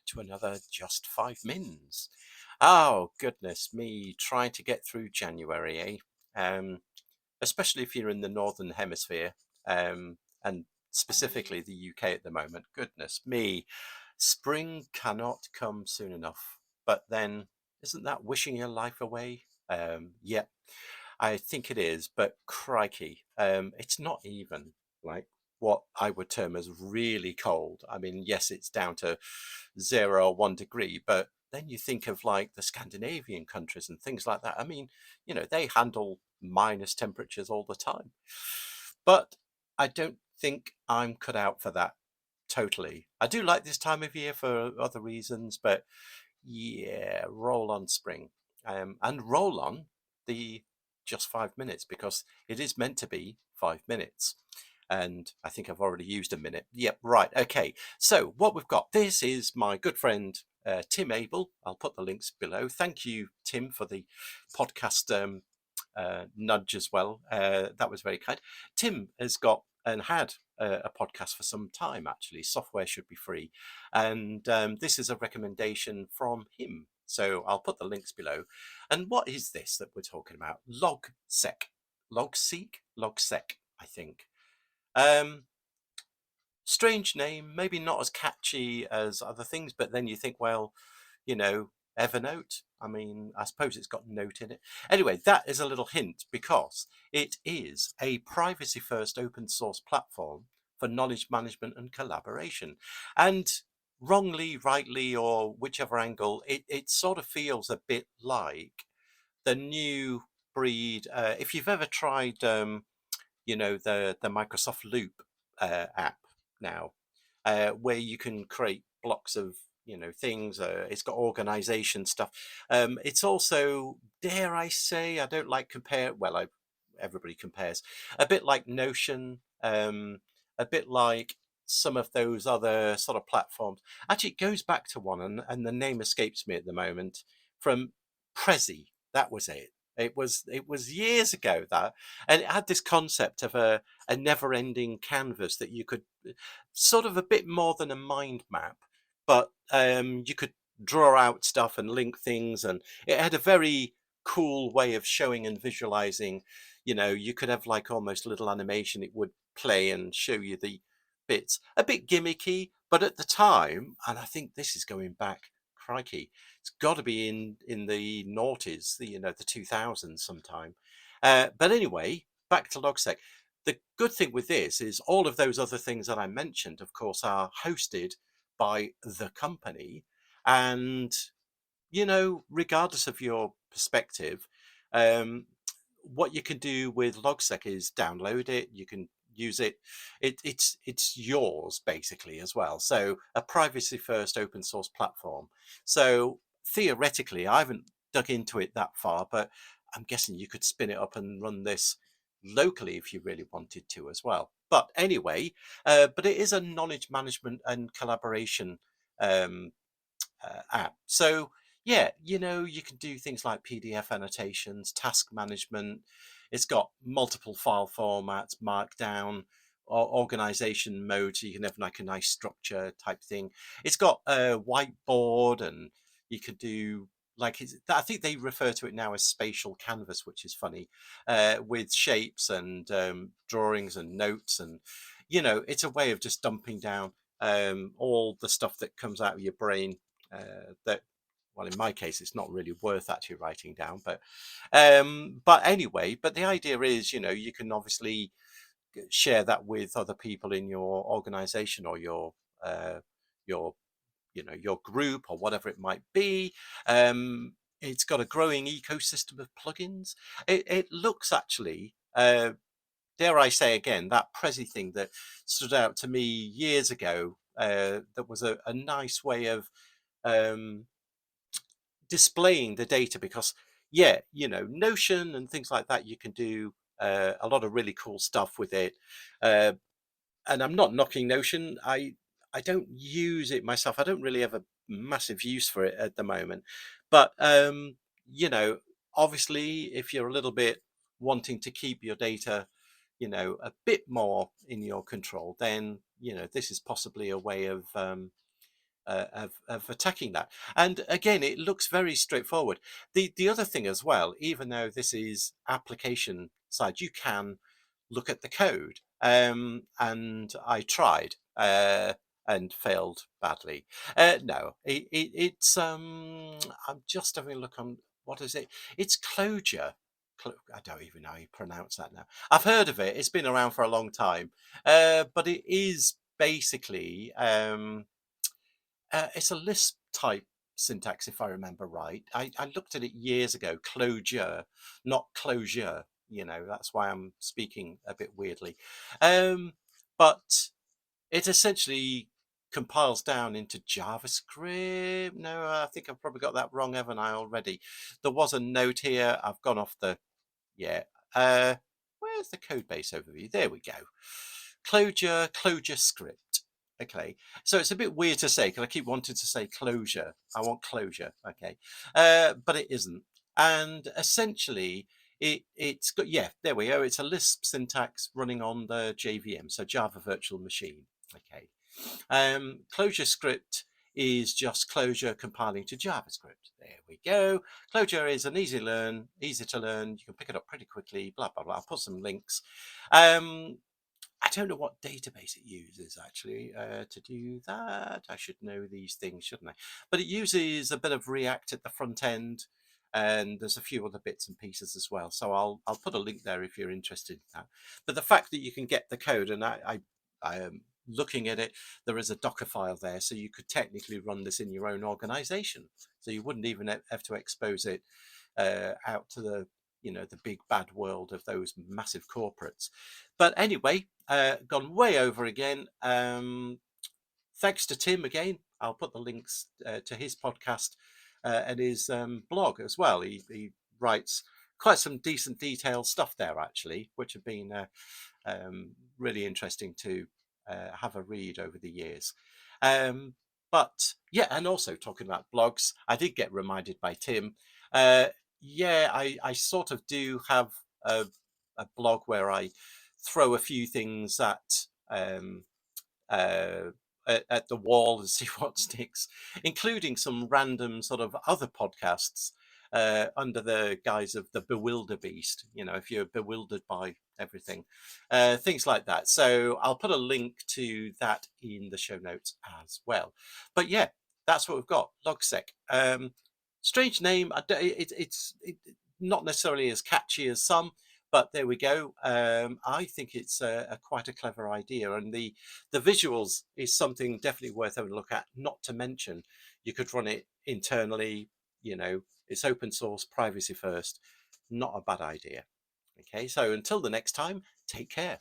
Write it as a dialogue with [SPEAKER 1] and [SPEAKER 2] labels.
[SPEAKER 1] to another Just 5 Mins. Oh, goodness me, trying to get through January, eh? Especially if you're in the Northern Hemisphere, and specifically the UK at the moment. Goodness me, spring cannot come soon enough. But then, isn't that wishing your life away? Yeah, I think it is, but crikey, it's not even like what I would term as really cold. I mean, yes, it's down to 0 or 1 degree, but then you think of like the Scandinavian countries and things like that. I mean, they handle minus temperatures all the time. But I don't think I'm cut out for that totally. I do like this time of year for other reasons, but yeah, roll on spring. And roll on the just 5 minutes because it is meant to be 5 minutes. And I think I've already used a minute. Yep, right. Okay. So what we've got, this is my good friend Tim Abel. I'll put the links below. Thank you, Tim, for the podcast nudge as well. That was very kind. Tim has got and had a podcast for some time, actually. Software should be free. And this is a recommendation from him. So I'll put the links below. And what is this that we're talking about? Logseq. Logseq, I think. Um, Strange name, maybe not as catchy as other things, but then you think, well, Evernote. I mean, I suppose it's got note in it. Anyway, that is a little hint because it is a privacy first open source platform for knowledge management and collaboration. And wrongly, rightly, or whichever angle, it sort of feels a bit like the new breed. If you've ever tried, the Microsoft Loop app now, where you can create blocks of things. It's got organization stuff. It's also, dare I say, I don't like compare. Well, everybody compares. A bit like Notion. A bit like some of those other sort of platforms. Actually, it goes back to one, and the name escapes me at the moment. From Prezi, that was it. It was years ago that, and it had this concept of a never-ending canvas that you could sort of a bit more than a mind map, but you could draw out stuff and link things, and it had a very cool way of showing and visualizing. You could have like almost a little animation. It would play and show you the bits. A bit gimmicky, but at the time, and I think this is going back, crikey, it's got to be in the noughties, the 2000s sometime. But anyway, back to Logseq. The good thing with this is all of those other things that I mentioned, of course, are hosted by the company. And, regardless of your perspective, um, what you can do with Logseq is download it. You can use it. It's yours basically as well. So a privacy first open source platform. So theoretically, I haven't dug into it that far, but I'm guessing you could spin it up and run this locally if you really wanted to as well. But anyway, but it is a knowledge management and collaboration um, app. So yeah, you can do things like PDF annotations, task management. It's got multiple file formats, markdown, or organization mode, so you can have like a nice structure type thing. It's got a whiteboard, and you could do like I think they refer to it now as spatial canvas, which is funny, with shapes and drawings and notes, and it's a way of just dumping down all the stuff that comes out of your brain that, well, in my case it's not really worth actually writing down, but anyway, but the idea is you can obviously share that with other people in your organization or your your group or whatever it might be. It's got a growing ecosystem of plugins. It looks actually, dare I say again, that Prezi thing that stood out to me years ago, that was a nice way of um, displaying the data, because yeah, Notion and things like that, you can do a lot of really cool stuff with it. uh, and I'm not knocking Notion. I don't use it myself. I don't really have a massive use for it at the moment, but you know obviously if you're a little bit wanting to keep your data a bit more in your control, then this is possibly a way of attacking that. And again, it looks very straightforward. The other thing as well, even though this is application side, you can look at the code. And I tried and failed badly. No, it's I'm just having a look on what is it? It's Clojure. I don't even know how you pronounce that now. I've heard of it. It's been around for a long time, but it is basically it's a Lisp type syntax, if I remember right. I looked at it years ago. Clojure, not closure. You know, that's why I'm speaking a bit weirdly. But it essentially compiles down into JavaScript. No, I think I've probably got that wrong, haven't I, already? There was a note here. I've gone off the, yeah. Where's the code base overview? There we go. Clojure script. Okay, so it's a bit weird to say because I keep wanting to say closure. I want closure. Okay, but it isn't. And essentially, it's got, yeah, there we go. It's a Lisp syntax running on the JVM, so Java Virtual Machine. Okay, Clojure script is just Clojure compiling to JavaScript. There we go. Clojure is an easy to learn. You can pick it up pretty quickly. Blah blah blah. I'll put some links. I don't know what database it uses actually to do that. I should know these things, shouldn't I? But it uses a bit of React at the front end, and there's a few other bits and pieces as well. So I'll put a link there if you're interested in that. But the fact that you can get the code, and I am looking at it, there is a Docker file there, so you could technically run this in your own organization. So you wouldn't even have to expose it out to the the big bad world of those massive corporates. But anyway, gone way over again. Thanks to Tim again. I'll put the links to his podcast and his blog as well. He writes quite some decent detailed stuff there actually, which have been really interesting to have a read over the years. But yeah, and also talking about blogs, I did get reminded by Tim. Yeah, I sort of do have a blog where I throw a few things uh, at the wall and see what sticks, including some random sort of other podcasts under the guise of the Bewilder Beast. You know, if you're bewildered by everything, things like that. So I'll put a link to that in the show notes as well. But yeah, that's what we've got. Logseq. Strange name. It's not necessarily as catchy as some, but there we go. I think it's a quite a clever idea, and the visuals is something definitely worth having a look at. Not to mention, you could run it internally. You know, it's open source, privacy first. Not a bad idea. Okay, so until the next time, take care.